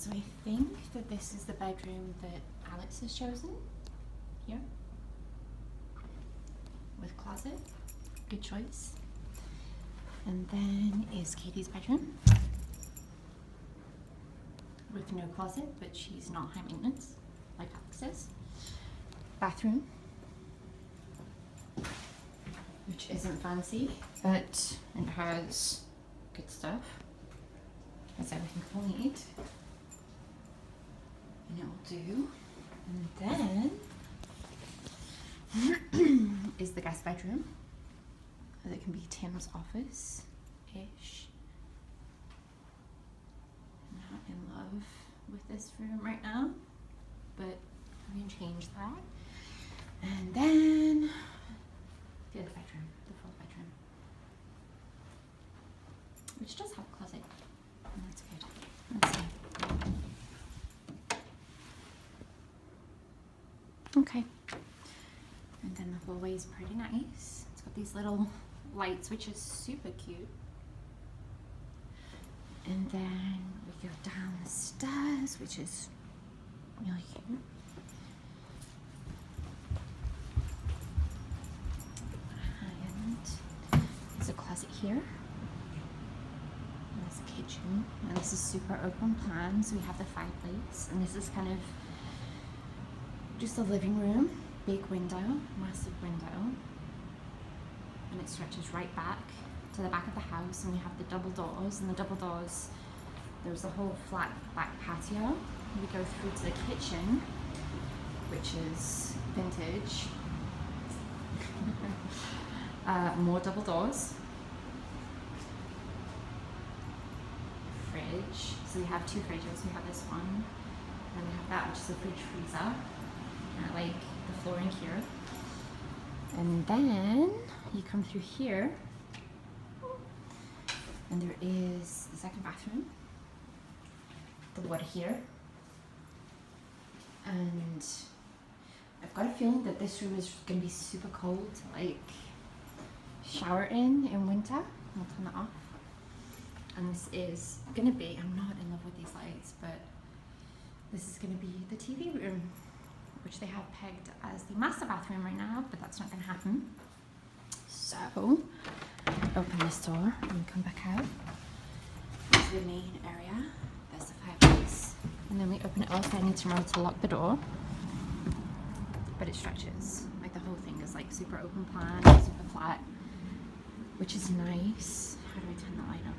So I think that this is the bedroom that Alex has chosen. Here. With closet. Good choice. And then is Katie's bedroom. With no closet, but she's not high maintenance, like Alex is. Bathroom. Which isn't fancy, but it has good stuff. Has everything we'll need. And it will do. And then is the guest bedroom. That can be Tim's office-ish. I'm not in love with this room right now, but we can change that. And then the other bedroom, the fourth bedroom, which does have a closet. And that's good. Let's see. Okay. And then the hallway is pretty nice. It's got these little lights, which is super cute. And then we go down the stairs, which is really cute. And there's a closet here. There's a kitchen, and this is super open plan, so we have the fireplace, and this is kind of just the living room. Big window, massive window, and it stretches right back to the back of the house, and we have the double doors, and the double doors, there's a whole flat back patio. We go through to the kitchen, which is vintage. More double doors. Fridge, so we have two fridges. We have this one, and we have that, which is a fridge freezer. And I like the flooring here. And then you come through here, and there is the second bathroom, the water here, and I've got a feeling that this room is going to be super cold to like shower in winter. I'll turn that off. And this is going to be, I'm not in love with these lights, but this is going to be the TV room, which they have pegged as the master bathroom right now, but that's not going to happen. So, open this door and come back out to the main area. There's the fireplace. And then we open it up. I need to remember to lock the door. But it stretches. Like the whole thing is like super open plan, super flat, which is nice. How do I turn the light off?